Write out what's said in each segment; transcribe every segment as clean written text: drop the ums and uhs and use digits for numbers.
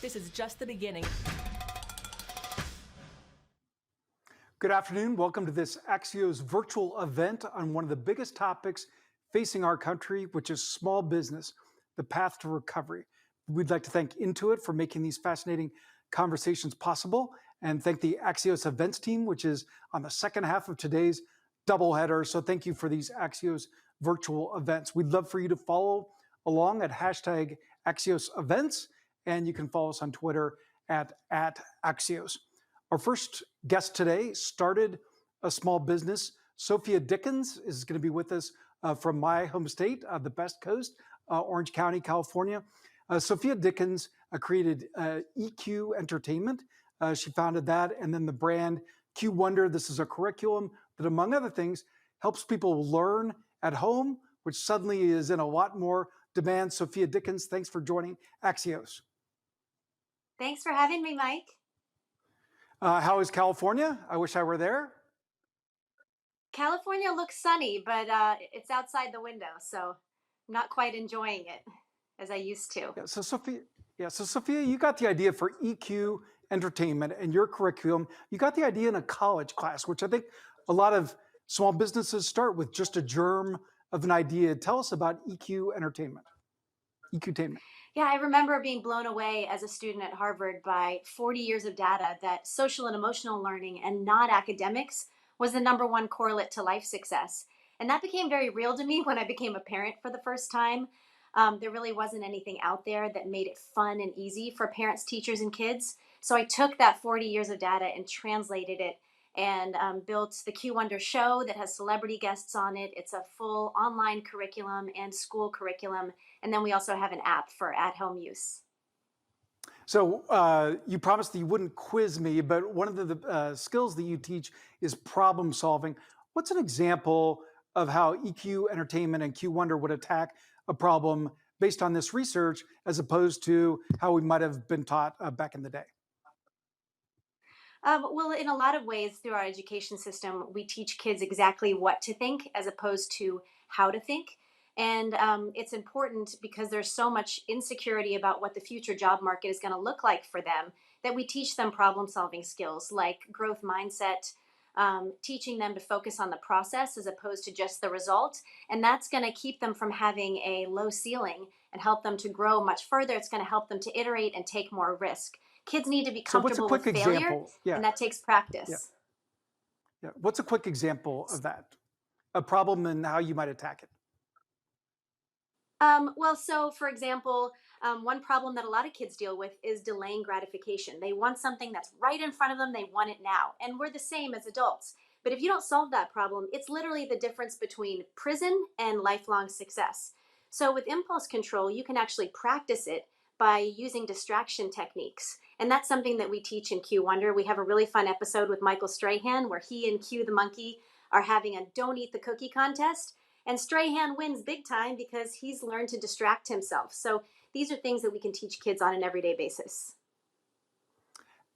This is just the beginning. Good afternoon. Welcome to this Axios virtual event on one of the biggest topics facing our country, which is small business, the path to recovery. We'd like to thank Intuit for making these fascinating conversations possible, and thank the Axios events team, which is on the second half of today's doubleheader. So thank you for these Axios virtual events. We'd love for you to follow along at hashtag Axios events, and you can follow us on Twitter at Axios. Our first guest today started a small business. Sofia Dickens is going to be with us from my home state, the Best Coast, Orange County, California. Sofia Dickens created EQtainment. She founded that, and then the brand Q Wonder. This is a curriculum that, among other things, helps people learn at home, which suddenly is in a lot more demand. Sofia Dickens, thanks for joining Axios. Thanks for having me, Mike. How is California? I wish I were there. California looks sunny, but it's outside the window, so I'm not quite enjoying it as I used to. So Sofia, you got the idea for EQtainment and your curriculum. You got the idea in a college class, which I think a lot of small businesses start with just a germ of an idea. Tell us about EQtainment. Yeah, I remember being blown away as a student at Harvard by 40 years of data that social and emotional learning and not academics was the #1 correlate to life success. And that became very real to me when I became a parent for the first time. There really wasn't anything out there that made it fun and easy for parents, teachers, and kids. So I took that 40 years of data and translated it and built the Q Wonder show that has celebrity guests on it. It's a full online curriculum and school curriculum. And then we also have an app for at-home use. So you promised that you wouldn't quiz me, but one of the skills that you teach is problem solving. What's an example of how EQtainment and Q Wonder would attack a problem based on this research, as opposed to how we might have been taught back in the day? Well, in a lot of ways, through our education system, we teach kids exactly what to think as opposed to how to think. And it's important because there's so much insecurity about what the future job market is going to look like for them that we teach them problem solving skills like growth mindset, teaching them to focus on the process as opposed to just the result. And that's going to keep them from having a low ceiling and help them to grow much further. It's going to help them to iterate and take more risk. Kids need to be comfortable with failure, and that takes practice. Yeah. What's a quick example of that? A problem and how you might attack it? Well, so for example, one problem that a lot of kids deal with is delaying gratification. They want something that's right in front of them. They want it now. And we're the same as adults. But if you don't solve that problem, it's literally the difference between prison and lifelong success. So with impulse control, you can actually practice it by using distraction techniques. And that's something that we teach in Q Wonder. We have a really fun episode with Michael Strahan where he and Q the monkey are having a don't eat the cookie contest. And Strahan wins big time because he's learned to distract himself. So these are things that we can teach kids on an everyday basis.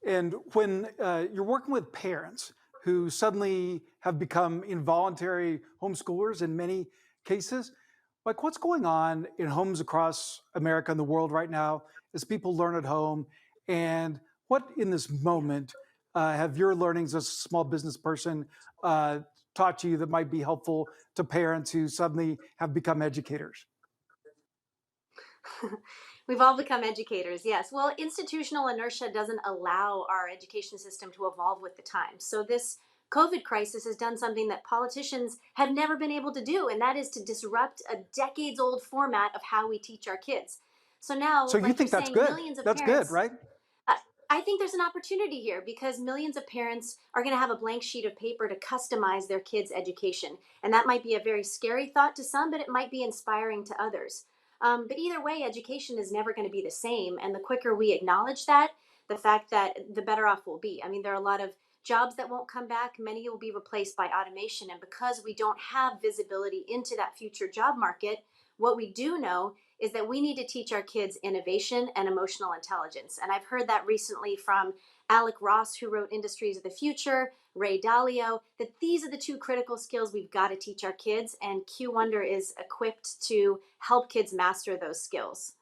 And when you're working with parents who suddenly have become involuntary homeschoolers in many cases, like what's going on in homes across America and the world right now as people learn at home? And what in this moment have your learnings as a small business person taught you that might be helpful to parents who suddenly have become educators? We've all become educators, yes. Well, institutional inertia doesn't allow our education system to evolve with the times. So this COVID crisis has done something that politicians have never been able to do, and that is to disrupt a decades-old format of how we teach our kids. So now, so you think that's good? That's good, right? I think there's an opportunity here because millions of parents are going to have a blank sheet of paper to customize their kids' education. And that might be a very scary thought to some, but it might be inspiring to others. But either way, education is never going to be the same. And the quicker we acknowledge that, the fact that the better off we'll be. I mean, there are a lot of jobs that won't come back. Many will be replaced by automation. And because we don't have visibility into that future job market, what we do know is that we need to teach our kids innovation and emotional intelligence. And I've heard that recently from Alec Ross, who wrote Industries of the Future, Ray Dalio, that these are the two critical skills we've got to teach our kids. And Q Wonder is equipped to help kids master those skills.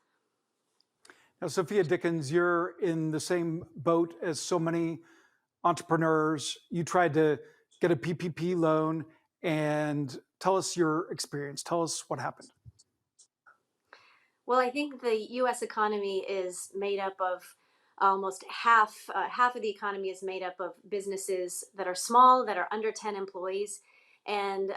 Now, Sophia Dickens, you're in the same boat as so many entrepreneurs. You tried to get a PPP loan, and tell us your experience. Tell us what happened. Well, I think the U.S. economy is made up of almost half of the economy is made up of businesses that are small, that are under 10 employees, and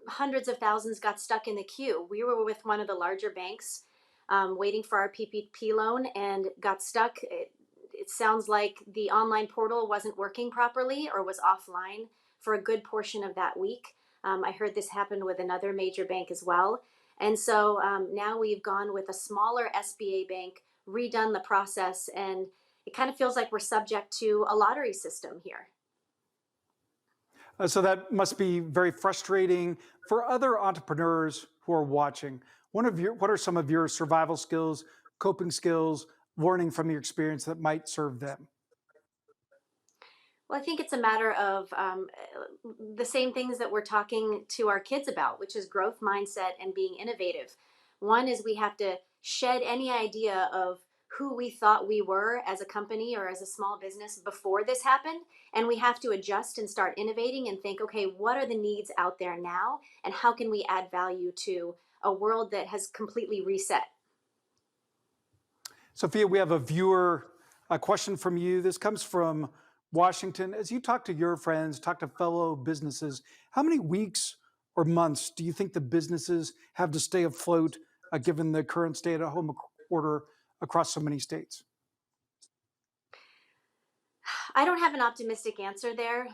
hundreds of thousands got stuck in the queue. We were with one of the larger banks, waiting for our PPP loan, and got stuck. It sounds like the online portal wasn't working properly or was offline for a good portion of that week. I heard this happened with another major bank as well. And so now we've gone with a smaller SBA bank, redone the process, and it kind of feels like we're subject to a lottery system here. So that must be very frustrating for other entrepreneurs who are watching. What are some of your survival skills, coping skills, learning from your experience that might serve them? Well, I think it's a matter of the same things that we're talking to our kids about, which is growth mindset and being innovative. One is we have to shed any idea of who we thought we were as a company or as a small business before this happened. And we have to adjust and start innovating and think, okay, what are the needs out there now? And how can we add value to a world that has completely reset? Sophia, we have a question from you. This comes from Washington. As you talk to your friends, talk to fellow businesses, how many weeks or months do you think the businesses have to stay afloat, given the current stay-at-home order across so many states? I don't have an optimistic answer there.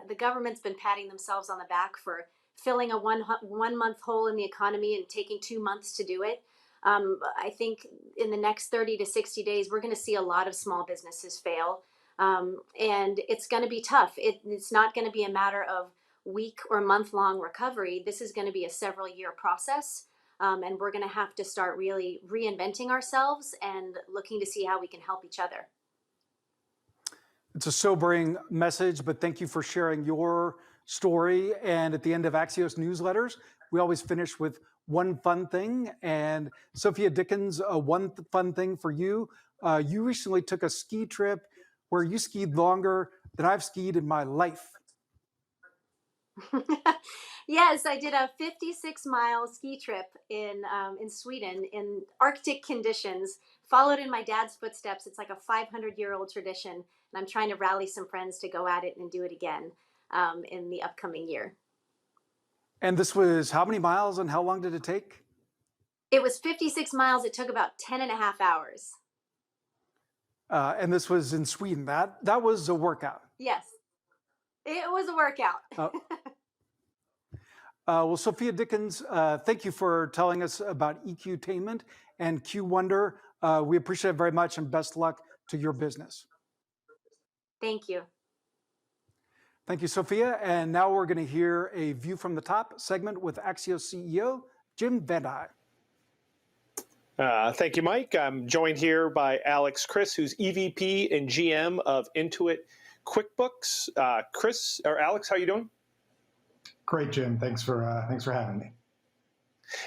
The government's been patting themselves on the back for filling a one month hole in the economy and taking 2 months to do it. I think in the next 30 to 60 days, we're going to see a lot of small businesses fail. And it's going to be tough. It's not going to be a matter of week or month long recovery. This is going to be a several year process. And we're going to have to start really reinventing ourselves and looking to see how we can help each other. It's a sobering message, but thank you for sharing your story. And at the end of Axios newsletters, we always finish with one fun thing. And Sophia Dickens, one fun thing for you. You recently took a ski trip where you skied longer than I've skied in my life. Yes, I did a 56-mile ski trip in Sweden in Arctic conditions, followed in my dad's footsteps. It's like a 500-year-old tradition, and I'm trying to rally some friends to go at it and do it again in the upcoming year. And this was how many miles and how long did it take? It was 56 miles. It took about 10 and a half hours. And this was in Sweden. That was a workout. Yes, it was a workout. Well, Sophia Dickens, thank you for telling us about EQtainment and QWonder. We appreciate it very much, and best luck to your business. Thank you. Thank you, Sophia. And now we're going to hear a View from the Top segment with Axios CEO Jim Van Dye. Thank you, Mike. I'm joined here by Alex Chris, who's EVP and GM of Intuit QuickBooks. Alex, how are you doing? Great, Jim. Thanks for having me.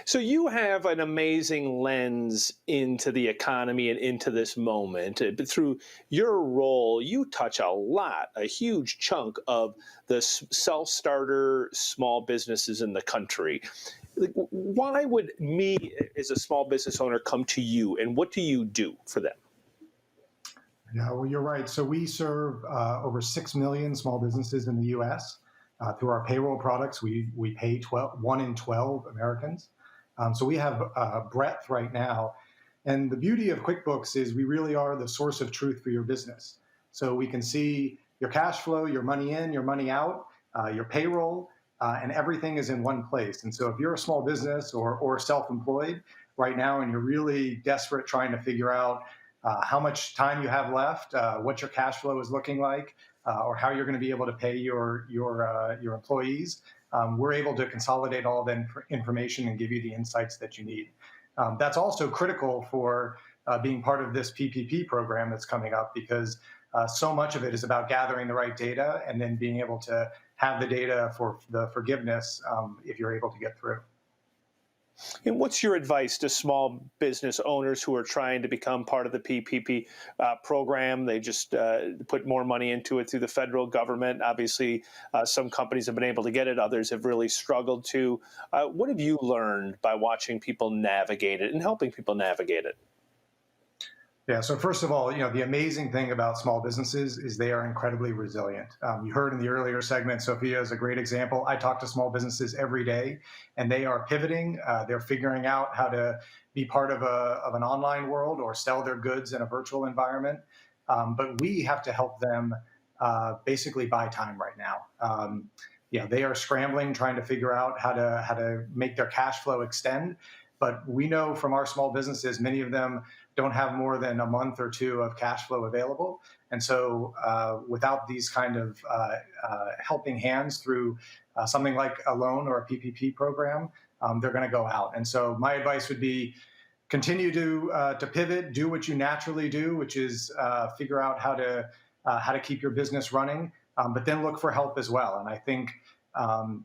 So you have an amazing lens into the economy and into this moment. But through your role, you touch a huge chunk of the self-starter small businesses in the country. Why would me, as a small business owner, come to you, and what do you do for them? Yeah, well, you're right. So we serve over 6 million small businesses in the U.S. Through our payroll products, we pay 1 in 12 Americans. So we have breadth right now. And the beauty of QuickBooks is we really are the source of truth for your business. So we can see your cash flow, your money in, your money out, your payroll, and everything is in one place. And so if you're a small business or self-employed right now and you're really desperate trying to figure out how much time you have left, what your cash flow is looking like, or how you're going to be able to pay your employees, we're able to consolidate all that information and give you the insights that you need. That's also critical for being part of this PPP program that's coming up, because so much of it is about gathering the right data and then being able to have the data for the forgiveness if you're able to get through. And what's your advice to small business owners who are trying to become part of the PPP program? They just put more money into it through the federal government. Obviously, some companies have been able to get it, others have really struggled to. What have you learned by watching people navigate it and helping people navigate it? Yeah. So first of all, the amazing thing about small businesses is they are incredibly resilient. You heard in the earlier segment, Sofia is a great example. I talk to small businesses every day, and they are pivoting. They're figuring out how to be part of an online world or sell their goods in a virtual environment. But we have to help them basically buy time right now. They are scrambling, trying to figure out how to make their cash flow extend. But we know from our small businesses, many of them don't have more than a month or two of cash flow available. And so without these kind of helping hands through something like a loan or a PPP program, they're going to go out. And so my advice would be continue to pivot, do what you naturally do, which is figure out how to keep your business running, but then look for help as well. And I think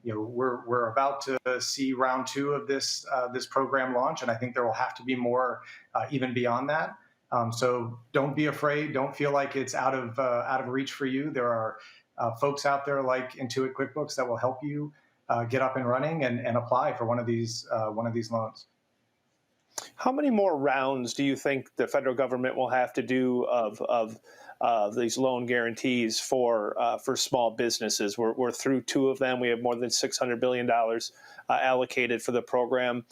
we're about to see round two of this program launch, and I think there will have to be more even beyond that. So don't be afraid. Don't feel like it's out of reach for you. There are folks out there like Intuit QuickBooks that will help you get up and running and apply for one of these loans. How many more rounds do you think the federal government will have to do of these loan guarantees for small businesses? We're through two of them. We have more than $600 billion allocated for the program.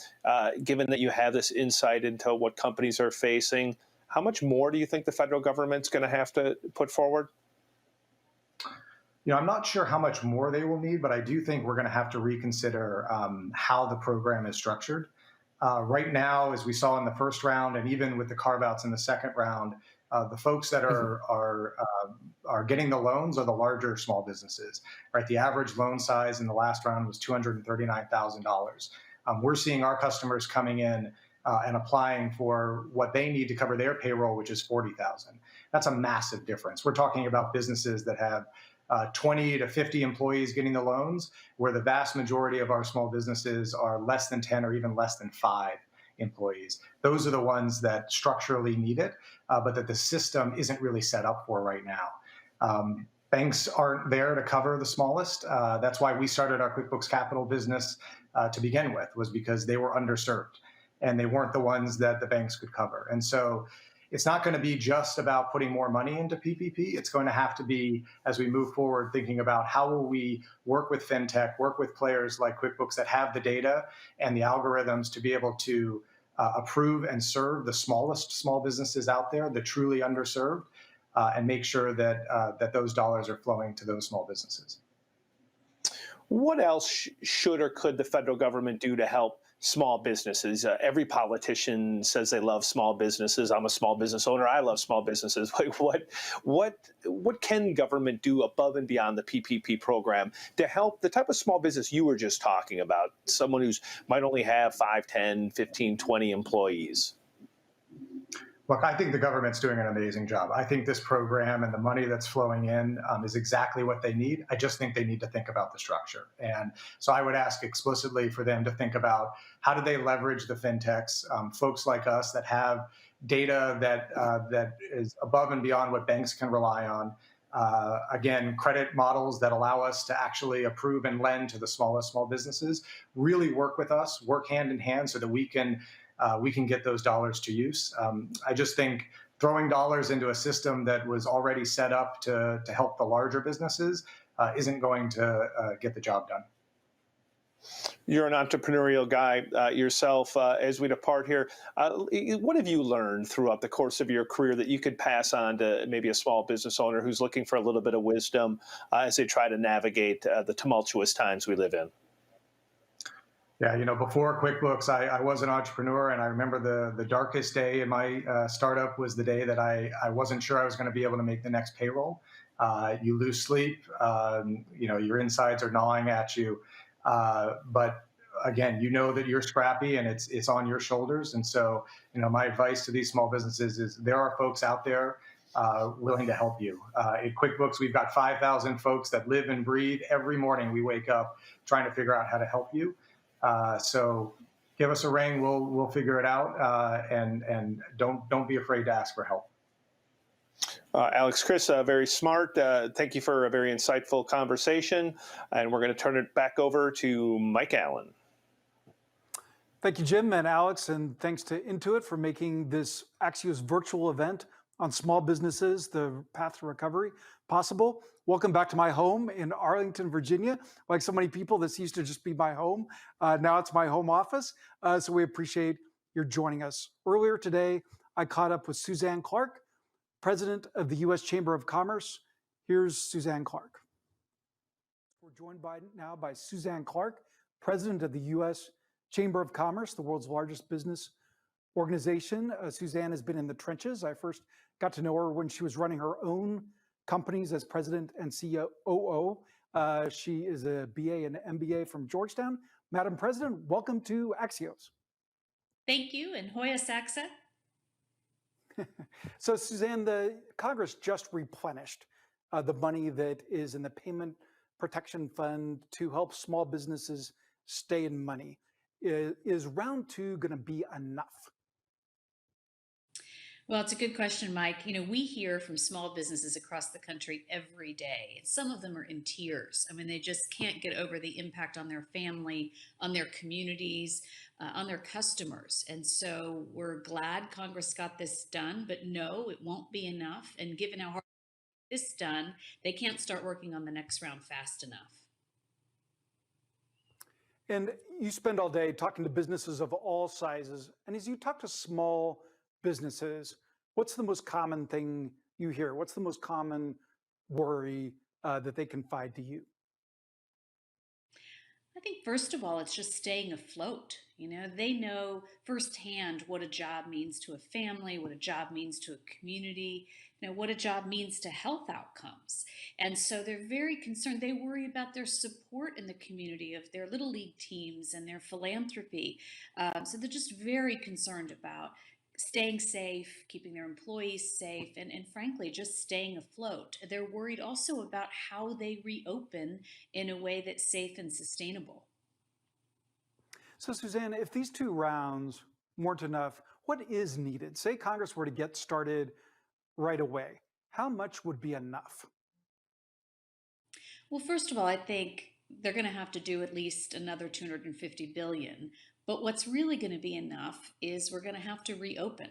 Given that you have this insight into what companies are facing, how much more do you think the federal government's going to have to put forward? I'm not sure how much more they will need, but I do think we're going to have to reconsider how the program is structured. Right now, as we saw in the first round, and even with the carve-outs in the second round, the folks that are getting the loans are the larger small businesses, right? The average loan size in the last round was $239,000. We're seeing our customers coming in and applying for what they need to cover their payroll, which is $40,000. That's a massive difference. We're talking about businesses that have 20 to 50 employees getting the loans, where the vast majority of our small businesses are less than 10 or even less than 5 employees. Those are the ones that structurally need it, but that the system isn't really set up for right now. Banks aren't there to cover the smallest. That's why we started our QuickBooks Capital business to begin with, was because they were underserved and they weren't the ones that the banks could cover. And so it's not going to be just about putting more money into PPP. It's going to have to be, as we move forward, thinking about how will we work with fintech, work with players like QuickBooks that have the data and the algorithms to be able to approve and serve the smallest small businesses out there, the truly underserved, and make sure that those dollars are flowing to those small businesses. What else should or could the federal government do to help small businesses? Every politician says they love small businesses. I'm a small business owner. I love small businesses. Like what can government do above and beyond the PPP program to help the type of small business you were just talking about, someone who's might only have 5, 10, 15, 20 employees? Look, I think the government's doing an amazing job. I think this program and the money that's flowing in is exactly what they need. I just think they need to think about the structure. And so I would ask explicitly for them to think about how do they leverage the fintechs, folks like us that have data that is above and beyond what banks can rely on. Again, credit models that allow us to actually approve and lend to the smallest small businesses. Really work with us, work hand in hand so that we can get those dollars to use. I just think throwing dollars into a system that was already set up to help the larger businesses isn't going to get the job done. You're an entrepreneurial guy yourself. As we depart here, what have you learned throughout the course of your career that you could pass on to maybe a small business owner who's looking for a little bit of wisdom as they try to navigate the tumultuous times we live in? Yeah, before QuickBooks, I was an entrepreneur, and I remember the darkest day in my startup was the day that I wasn't sure I was going to be able to make the next payroll. You lose sleep, your insides are gnawing at you, but again, that you're scrappy and it's on your shoulders. And so, my advice to these small businesses is there are folks out there willing to help you. At QuickBooks, we've got 5,000 folks that live and breathe. Every morning we wake up trying to figure out how to help you. So give us a ring. We'll figure it out. And don't be afraid to ask for help. Alex, Chris, very smart. Thank you for a very insightful conversation. And we're going to turn it back over to Mike Allen. Thank you, Jim and Alex, and thanks to Intuit for making this Axios virtual event on small businesses, the path to recovery, possible. Welcome back to my home in Arlington, Virginia. Like so many people, this used to just be my home. Now it's my home office, so we appreciate your joining us. Earlier today, I caught up with Suzanne Clark, president of the U.S. Chamber of Commerce. Here's Suzanne Clark. We're joined now by Suzanne Clark, president of the U.S. Chamber of Commerce, the world's largest business organization. Suzanne has been in the trenches. I first got to know her when she was running her own companies as president and COO. She is a BA and MBA from Georgetown. Madam President, welcome to Axios. Thank you, and Hoya Saxa. So Suzanne, the Congress just replenished the money that is in the Payment Protection Fund to help small businesses stay in money. Is round two going to be enough? Well, it's a good question, Mike. We hear from small businesses across the country every day. And some of them are in tears. I mean, they just can't get over the impact on their family, on their communities, on their customers. And so we're glad Congress got this done, but no, it won't be enough. And given how hard this is done, they can't start working on the next round fast enough. And you spend all day talking to businesses of all sizes. And as you talk to small businesses, what's the most common thing you hear? What's the most common worry that they confide to you? I think first of all, it's just staying afloat. They know firsthand what a job means to a family, what a job means to a community, what a job means to health outcomes. And so they're very concerned. They worry about their support in the community of their little league teams and their philanthropy. So they're just very concerned about staying safe, keeping their employees safe, and frankly, just staying afloat. They're worried also about how they reopen in a way that's safe and sustainable. So Suzanne, if these two rounds weren't enough, what is needed? Say Congress were to get started right away. How much would be enough? Well, first of all, I think they're going to have to do at least another $250 billion. But what's really going to be enough is we're going to have to reopen.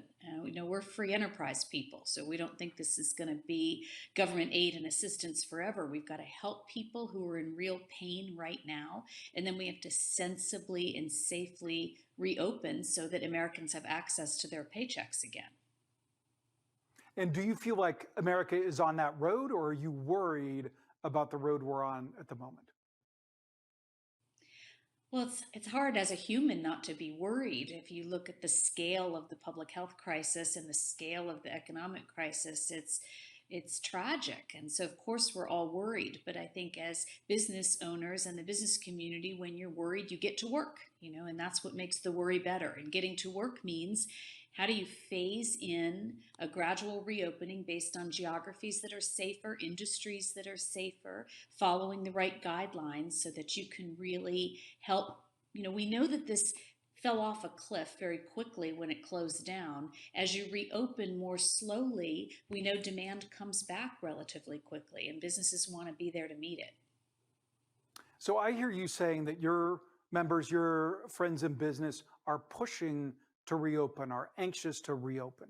We're free enterprise people, so we don't think this is going to be government aid and assistance forever. We've got to help people who are in real pain right now, and then we have to sensibly and safely reopen so that Americans have access to their paychecks again. And do you feel like America is on that road, or are you worried about the road we're on at the moment? Well, it's hard as a human not to be worried. If you look at the scale of the public health crisis and the scale of the economic crisis, it's tragic. And so, of course, we're all worried. But I think as business owners and the business community, when you're worried, you get to work, and that's what makes the worry better. And getting to work means, how do you phase in a gradual reopening based on geographies that are safer, industries that are safer, following the right guidelines so that you can really help? We know that this fell off a cliff very quickly when it closed down. As you reopen more slowly, we know demand comes back relatively quickly, and businesses want to be there to meet it. So I hear you saying that your members, your friends in business, are pushing to reopen, are anxious to reopen.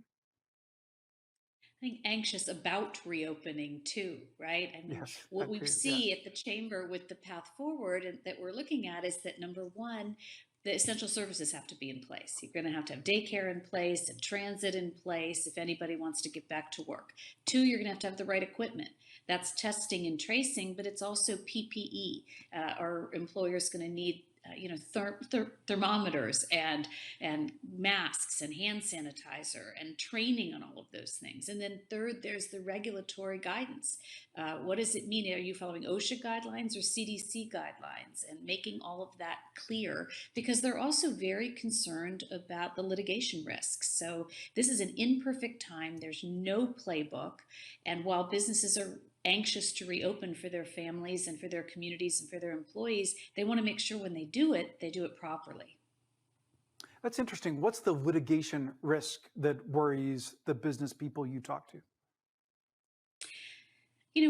I think anxious about reopening too, right? I mean, Yes, what we agreed, see yes. at the chamber with the path forward and that we're looking at is that, number one, the essential services have to be in place. You're going to have daycare in place and transit in place if anybody wants to get back to work. Two, you're going to have the right equipment. That's testing and tracing, but it's also PPE. Our employer's going to need thermometers and masks and hand sanitizer and training on all of those things. And then third, there's the regulatory guidance. What does it mean? Are you following OSHA guidelines or CDC guidelines? And making all of that clear, because they're also very concerned about the litigation risks. So this is an imperfect time. There's no playbook. And while businesses are anxious to reopen for their families and for their communities and for their employees, they want to make sure when they do it properly. That's interesting. What's the litigation risk that worries the business people you talk to?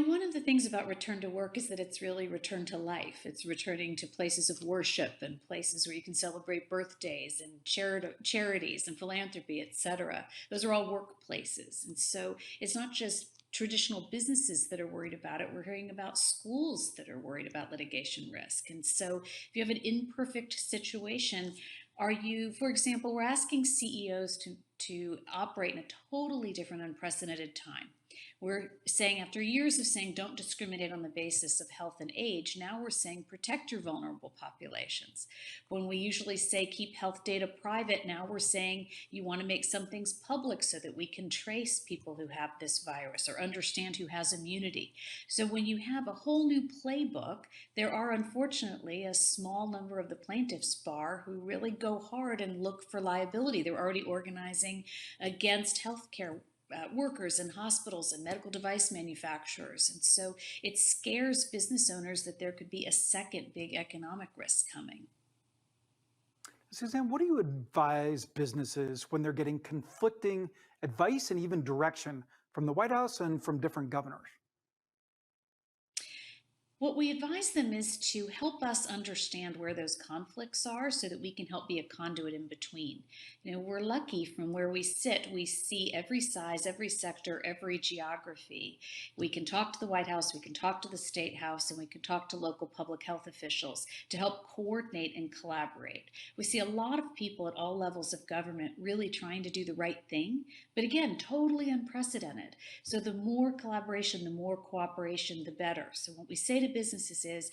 One of the things about return to work is that it's really return to life. It's returning to places of worship and places where you can celebrate birthdays and charities and philanthropy, etc. Those are all workplaces. And so it's not just traditional businesses that are worried about it. We're hearing about schools that are worried about litigation risk. And so if you have an imperfect situation, for example, we're asking CEOs to operate in a totally different, unprecedented time. We're saying, after years of saying don't discriminate on the basis of health and age, now we're saying protect your vulnerable populations. When we usually say keep health data private, now we're saying you want to make some things public so that we can trace people who have this virus or understand who has immunity. So when you have a whole new playbook, there are unfortunately a small number of the plaintiffs bar who really go hard and look for liability. They're already organizing against healthcare workers in hospitals and medical device manufacturers. And so it scares business owners that there could be a second big economic risk coming. Suzanne, what do you advise businesses when they're getting conflicting advice and even direction from the White House and from different governors? What we advise them is to help us understand where those conflicts are so that we can help be a conduit in between. We're lucky from where we sit, we see every size, every sector, every geography. We can talk to the White House, we can talk to the State House, and we can talk to local public health officials to help coordinate and collaborate. We see a lot of people at all levels of government really trying to do the right thing, but again, totally unprecedented. So the more collaboration, the more cooperation, the better. So what we say to businesses is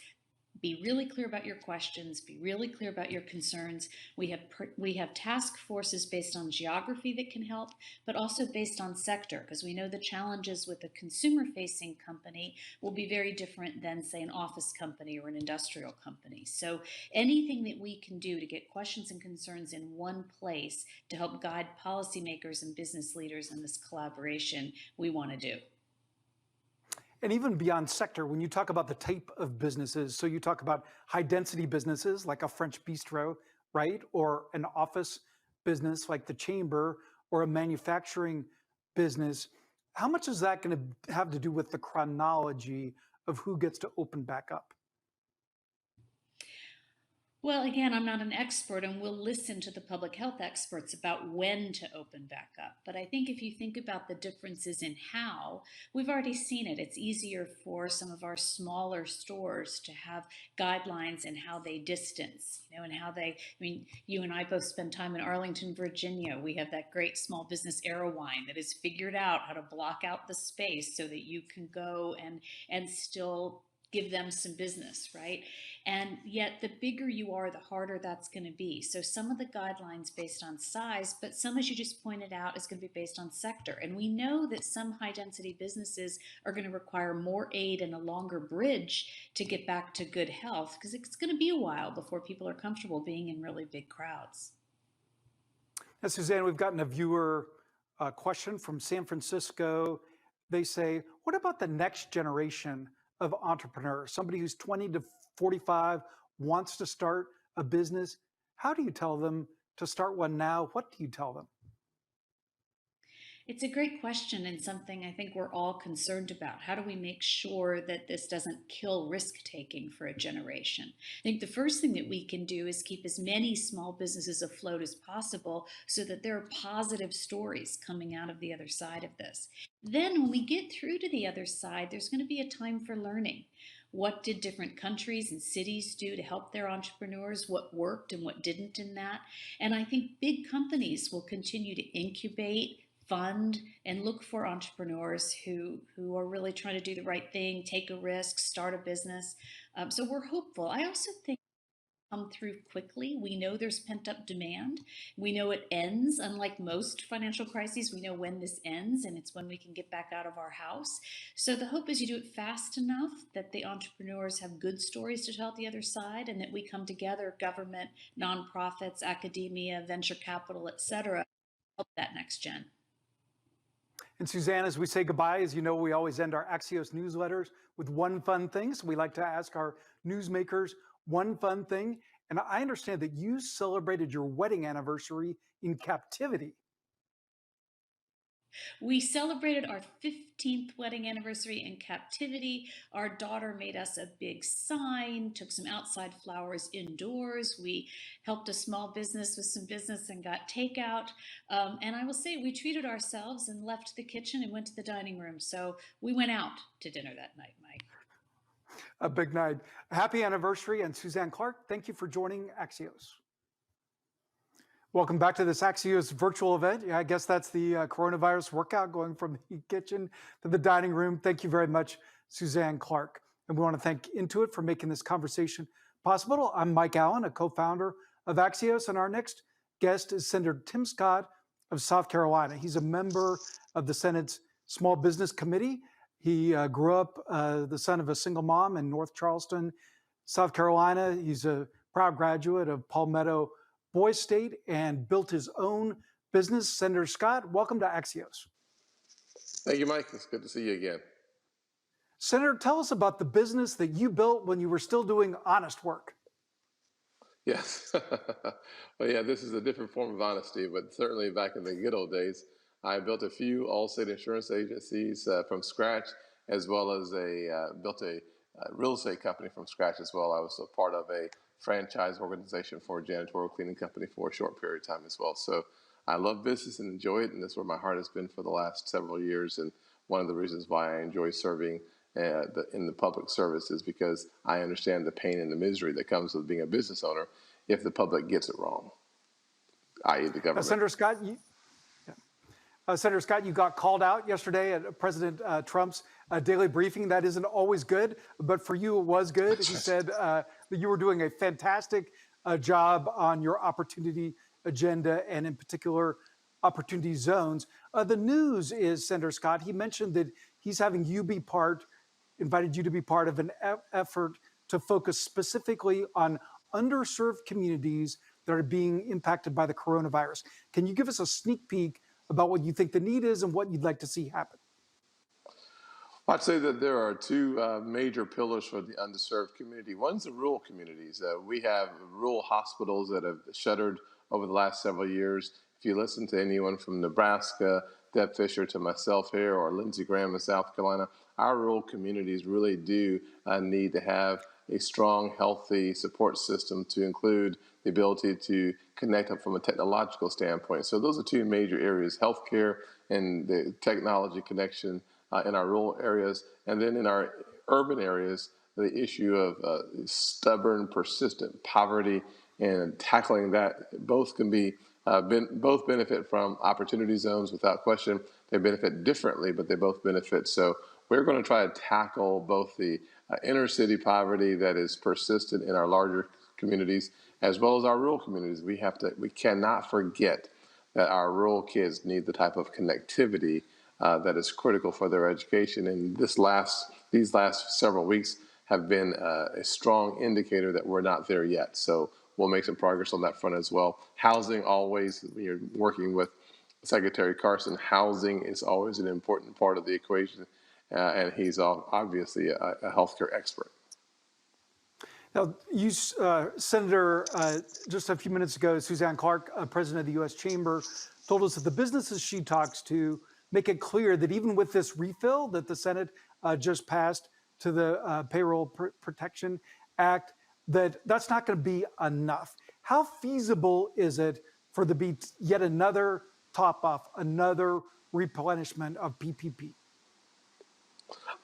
be really clear about your questions, be really clear about your concerns. We have task forces based on geography that can help, but also based on sector, because we know the challenges with a consumer-facing company will be very different than, say, an office company or an industrial company. So anything that we can do to get questions and concerns in one place to help guide policymakers and business leaders in this collaboration, we want to do. And even beyond sector, when you talk about the type of businesses, so you talk about high density businesses like a French bistro, right? Or an office business like the Chamber, or a manufacturing business, how much is that going to have to do with the chronology of who gets to open back up? Well, again, I'm not an expert, and we'll listen to the public health experts about when to open back up. But I think if you think about the differences in how, we've already seen it. It's easier for some of our smaller stores to have guidelines in how they distance, and how you and I both spend time in Arlington, Virginia. We have that great small business Airwine that has figured out how to block out the space so that you can go and still give them some business, right? And yet the bigger you are, the harder that's going to be. So some of the guidelines based on size, but some, as you just pointed out, is going to be based on sector. And we know that some high density businesses are going to require more aid and a longer bridge to get back to good health, because it's going to be a while before people are comfortable being in really big crowds. Now, Suzanne, we've gotten a viewer question from San Francisco. They say, what about the next generation of entrepreneurs? Somebody who's 20 to 45 wants to start a business. How do you tell them to start one now? What do you tell them? It's a great question, and something I think we're all concerned about. How do we make sure that this doesn't kill risk-taking for a generation? I think the first thing that we can do is keep as many small businesses afloat as possible so that there are positive stories coming out of the other side of this. Then when we get through to the other side, there's going to be a time for learning. What did different countries and cities do to help their entrepreneurs? What worked and what didn't in that? And I think big companies will continue to incubate, fund, and look for entrepreneurs who are really trying to do the right thing, take a risk, start a business. So we're hopeful. I also think come through quickly. We know there's pent-up demand. We know it ends. Unlike most financial crises, we know when this ends, and it's when we can get back out of our house. So the hope is you do it fast enough that the entrepreneurs have good stories to tell at the other side, and that we come together, government, nonprofits, academia, venture capital, et cetera, help that next gen. And Suzanne, as we say goodbye, as you know, we always end our Axios newsletters with one fun thing. So we like to ask our newsmakers one fun thing. And I understand that you celebrated your wedding anniversary in captivity. We celebrated our 15th wedding anniversary in captivity. Our daughter made us a big sign, took some outside flowers indoors. We helped a small business with some business and got takeout. And I will say, we treated ourselves and left the kitchen and went to the dining room. So we went out to dinner that night, Mike. A big night. Happy anniversary. And Suzanne Clark, thank you for joining Axios. Welcome back to this Axios virtual event. Yeah, I guess that's the coronavirus workout, going from the kitchen to the dining room. Thank you very much, Suzanne Clark. And we want to thank Intuit for making this conversation possible. I'm Mike Allen, a co-founder of Axios, and our next guest is Senator Tim Scott of South Carolina. He's a member of the Senate's Small Business Committee. He grew up the son of a single mom in North Charleston, South Carolina. He's a proud graduate of Palmetto Boys State and built his own business. Senator Scott, welcome to Axios. Thank you, Mike. It's good to see you again. Senator, tell us about the business that you built when you were still doing honest work. Yes. Well, yeah, this is a different form of honesty, but certainly back in the good old days, I built a few all-state insurance agencies from scratch, as well as built a real estate company from scratch as well. I was a part of a franchise organization for a janitorial cleaning company for a short period of time as well. So I love business and enjoy it, and that's where my heart has been for the last several years. And one of the reasons why I enjoy serving in the public service is because I understand the pain and the misery that comes with being a business owner if the public gets it wrong, i.e. the government. Senator Scott, you got called out yesterday at President Trump's daily briefing. That isn't always good, but for you it was good. He said that you were doing a fantastic job on your opportunity agenda, and in particular, opportunity zones. The news is, Senator Scott, he mentioned that he's having you be invited you to be part of an effort to focus specifically on underserved communities that are being impacted by the coronavirus. Can you give us a sneak peek about what you think the need is and what you'd like to see happen? I'd say that there are two major pillars for the underserved community. One's the rural communities. We have rural hospitals that have shuttered over the last several years. If you listen to anyone from Nebraska, Deb Fisher, to myself here, or Lindsey Graham in South Carolina, our rural communities really do need to have a strong, healthy support system to include the ability to connect up from a technological standpoint. So those are two major areas: healthcare and the technology connection in our rural areas. And then in our urban areas, the issue of stubborn, persistent poverty, and tackling that both can be both benefit from opportunity zones without question. They benefit differently, but they both benefit. So we're going to try to tackle both the inner city poverty that is persistent in our larger communities, as well as our rural communities. We cannot forget that our rural kids need the type of connectivity that is critical for their education. And these last several weeks have been a strong indicator that we're not there yet. So we'll make some progress on that front as well. Housing, always, you're working with Secretary Carson, housing is always an important part of the equation, and he's obviously a healthcare expert. Now, you, Senator, just a few minutes ago, Suzanne Clark, president of the U.S. Chamber, told us that the businesses she talks to make it clear that even with this refill that the Senate just passed to the Payroll Protection Act, that's not going to be enough. How feasible is it for there to be yet another top-off, another replenishment of PPP?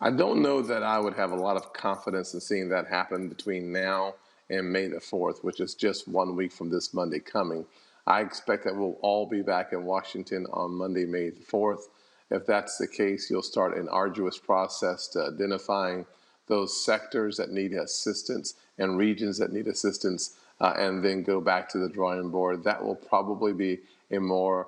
I don't know that I would have a lot of confidence in seeing that happen between now and May the 4th, which is just 1 week from this Monday coming. I expect that we'll all be back in Washington on Monday, May the 4th. If that's the case, you'll start an arduous process to identifying those sectors that need assistance and regions that need assistance, and then go back to the drawing board. That will probably be a more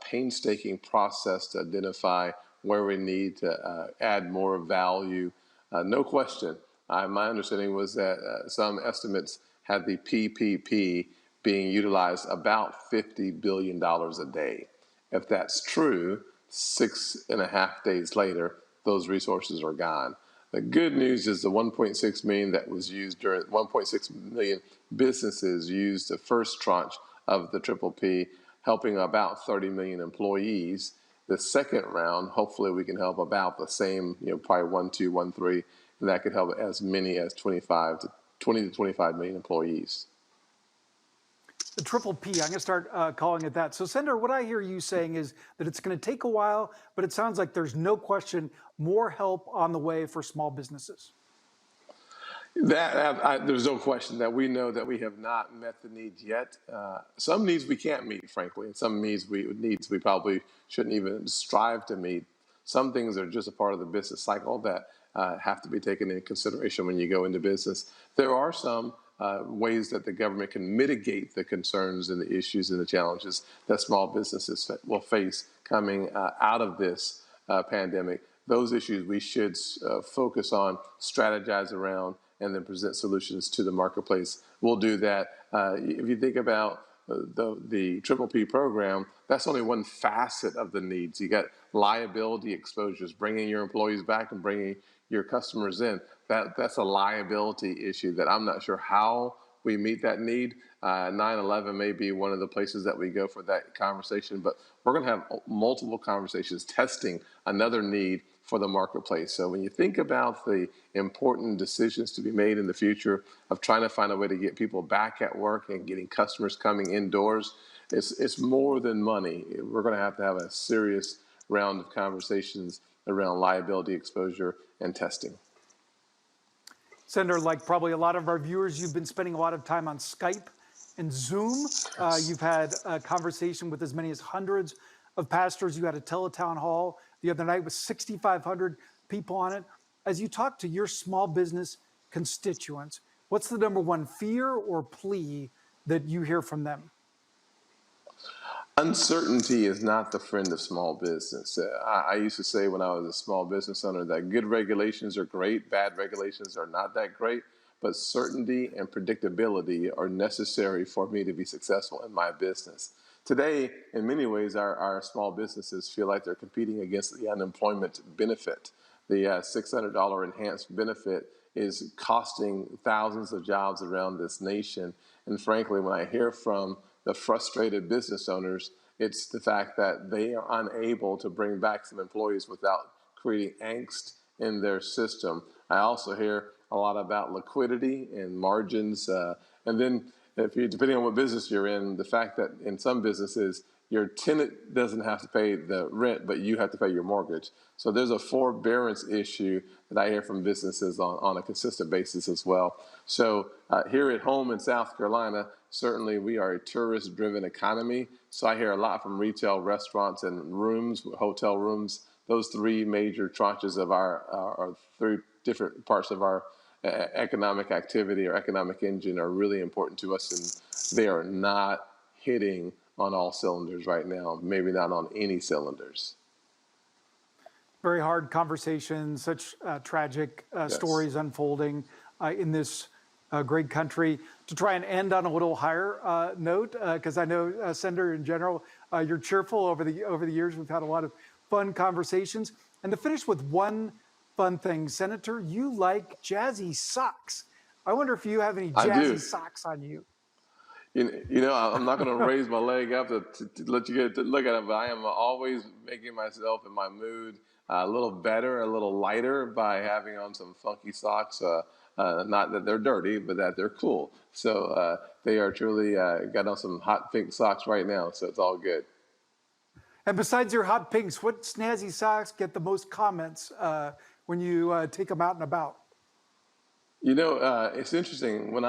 painstaking process to identify where we need to add more value. No question. My understanding was that some estimates had the PPP being utilized about $50 billion a day. If that's true, 6.5 days later, those resources are gone. The good news is the 1.6 million that was used during 1.6 million businesses used the first tranche of the Triple P, helping about 30 million employees. The second round, hopefully we can help about the same, probably 1, 2, 1, 3, and that could help as many as 20 to 25 million employees. The Triple P, I'm going to start calling it that. So, Senator, what I hear you saying is that it's going to take a while, but it sounds like there's no question more help on the way for small businesses. There's no question that we know that we have not met the needs yet. Some needs we can't meet, frankly, and some needs we probably shouldn't even strive to meet. Some things are just a part of the business cycle that have to be taken into consideration when you go into business. There are some ways that the government can mitigate the concerns and the issues and the challenges that small businesses will face coming out of this pandemic. Those issues we should focus on, strategize around, and then present solutions to the marketplace. We'll do that. If you think about the Triple P program, that's only one facet of the needs. You got liability exposures, bringing your employees back and bringing your customers in. That's a liability issue that I'm not sure how we meet that need. 9/11 may be one of the places that we go for that conversation, but we're going to have multiple conversations testing another need for the marketplace. So when you think about the important decisions to be made in the future of trying to find a way to get people back at work and getting customers coming indoors, it's more than money. We're going to have a serious round of conversations around liability exposure and testing. Senator, like probably a lot of our viewers, you've been spending a lot of time on Skype and Zoom. You've had a conversation with as many as hundreds of pastors. You had a teletown hall the other night with 6,500 people on it. As you talk to your small business constituents, what's the number one fear or plea that you hear from them? Uncertainty is not the friend of small business. I used to say when I was a small business owner that good regulations are great, bad regulations are not that great, but certainty and predictability are necessary for me to be successful in my business. Today, in many ways, our small businesses feel like they're competing against the unemployment benefit. The $600 enhanced benefit is costing thousands of jobs around this nation. And frankly, when I hear from the frustrated business owners, it's the fact that they are unable to bring back some employees without creating angst in their system. I also hear a lot about liquidity and margins. And then depending on what business you're in, the fact that in some businesses, your tenant doesn't have to pay the rent, but you have to pay your mortgage. So there's a forbearance issue that I hear from businesses on a consistent basis as well. So here at home in South Carolina, certainly we are a tourist-driven economy. So I hear a lot from retail, restaurants, and rooms, hotel rooms. Those three major tranches of our three different parts of our economic activity or economic engine are really important to us, and they are not hitting on all cylinders right now, maybe not on any cylinders. Very hard conversations, such tragic stories unfolding in this great country. To try and end on a little higher note, because I know, Senator, in general, you're cheerful over the years. We've had a lot of fun conversations. And to finish with one fun thing, Senator, you like jazzy socks. I wonder if you have any jazzy socks on you. You know, I'm not going to raise my leg up to let you get to look at it, but I am always making myself in my mood a little better, a little lighter by having on some funky socks. Not that they're dirty, but that they're cool. So they are truly got on some hot pink socks right now, so it's all good. And besides your hot pinks, what snazzy socks get the most comments when you take them out and about? You know, it's interesting.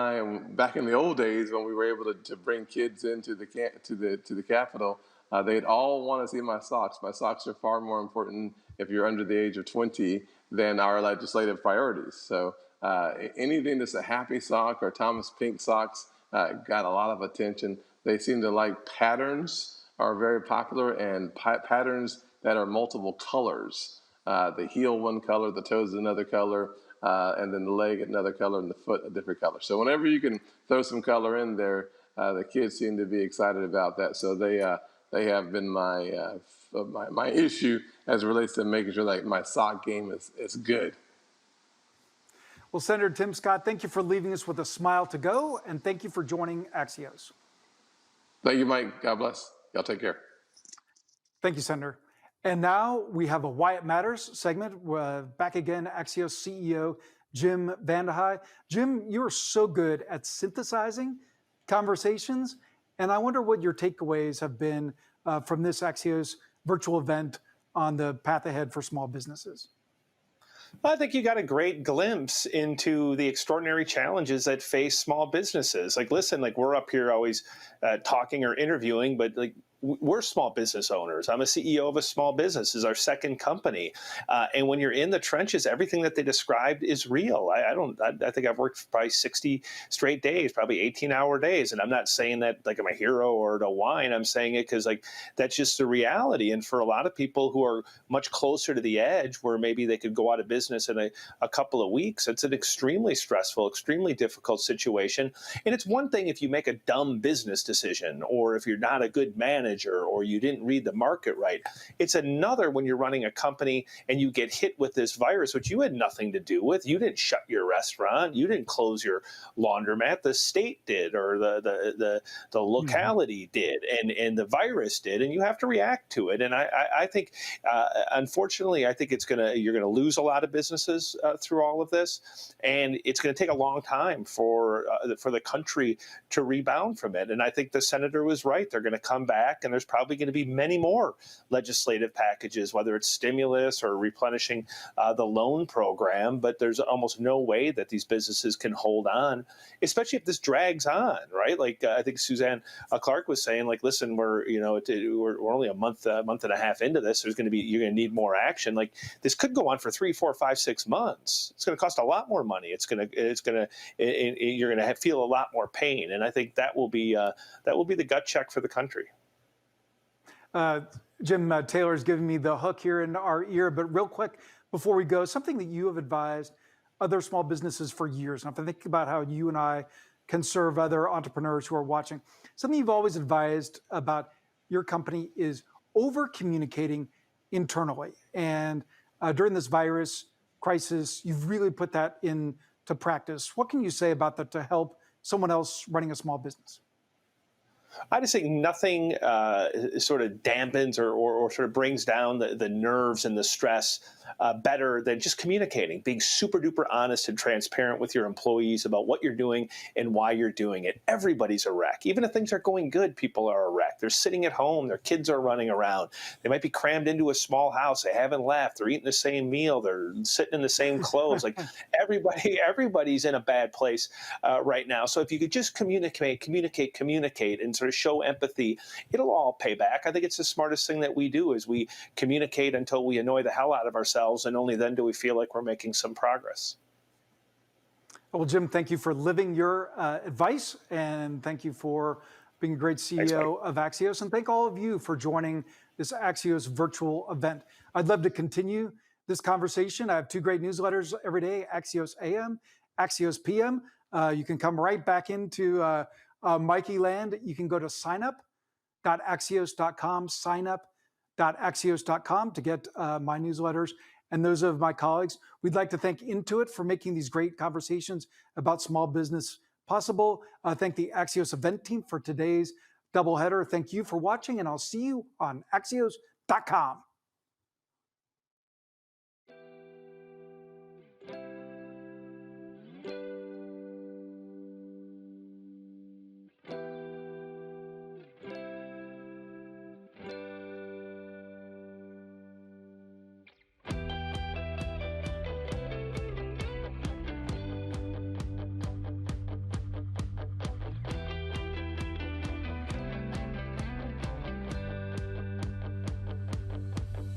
Back in the old days when we were able to bring kids into the Capitol, they'd all want to see my socks. My socks are far more important if you're under the age of 20 than our legislative priorities. So anything that's a happy sock or Thomas Pink socks got a lot of attention. They seem to like patterns are very popular, and patterns that are multiple colors. The heel one color, the toes another color, and then the leg another color, and the foot a different color. So whenever you can throw some color in there, the kids seem to be excited about that. So they have been my issue as it relates to making sure like my sock game is good. Well, Senator Tim Scott, thank you for leaving us with a smile to go, and thank you for joining Axios. Thank you, Mike. God bless. Y'all take care. Thank you, Senator. And now we have a Why It Matters segment. Back again, Axios CEO Jim Vandehei. Jim, you are so good at synthesizing conversations, and I wonder what your takeaways have been from this Axios virtual event on the path ahead for small businesses. I think you got a great glimpse into the extraordinary challenges that face small businesses. Like, listen, like we're up here always talking or interviewing, but like we're small business owners. I'm a CEO of a small business. It's our second company. And when you're in the trenches, everything that they described is real. I think I've worked probably 60 straight days, probably 18-hour days. And I'm not saying that like I'm a hero or to whine. I'm saying it because like that's just the reality. And for a lot of people who are much closer to the edge where maybe they could go out of business in a couple of weeks, it's an extremely stressful, extremely difficult situation. And it's one thing if you make a dumb business decision or if you're not a good manager or you didn't read the market right. It's another when you're running a company and you get hit with this virus, which you had nothing to do with. You didn't shut your restaurant. You didn't close your laundromat. The state did, or the locality did, and the virus did, and you have to react to it. And I think, unfortunately, I think you're gonna lose a lot of businesses through all of this, and it's going to take a long time for the country to rebound from it. And I think the senator was right. They're going to come back. And there's probably going to be many more legislative packages, whether it's stimulus or replenishing the loan program. But there's almost no way that these businesses can hold on, especially if this drags on, right? Like I think Suzanne Clark was saying, like, listen, we're only a month and a half into this. You're going to need more action. Like this could go on for 3, 4, 5, 6 months. It's going to cost a lot more money. You're going to feel a lot more pain. And I think that will be the gut check for the country. Jim Taylor's giving me the hook here in our ear, but real quick before we go, something that you have advised other small businesses for years. And if I think about how you and I can serve other entrepreneurs who are watching, something you've always advised about your company is over-communicating internally. And during this virus crisis, you've really put that into practice. What can you say about that to help someone else running a small business? I just think nothing sort of dampens or sort of brings down the nerves and the stress better than just communicating, being super duper honest and transparent with your employees about what you're doing and why you're doing it. Everybody's a wreck. Even if things are going good, people are a wreck. They're sitting at home. Their kids are running around. They might be crammed into a small house. They haven't left. They're eating the same meal. They're sitting in the same clothes. Like everybody's in a bad place right now. So if you could just communicate, and sort of show empathy, it'll all pay back. I think it's the smartest thing that we do is we communicate until we annoy the hell out of ourselves, and only then do we feel like we're making some progress. Well, Jim, thank you for living your advice, and thank you for being a great CEO of Axios, and thank all of you for joining this Axios virtual event. I'd love to continue this conversation. I have 2 great newsletters every day, Axios AM, Axios PM. You can come right back into Mikey land. You can go to signup.axios.com, signup.axios.com to get my newsletters and those of my colleagues. We'd like to thank Intuit for making these great conversations about small business possible. Thank the Axios event team for today's doubleheader. Thank you for watching, and I'll see you on Axios.com.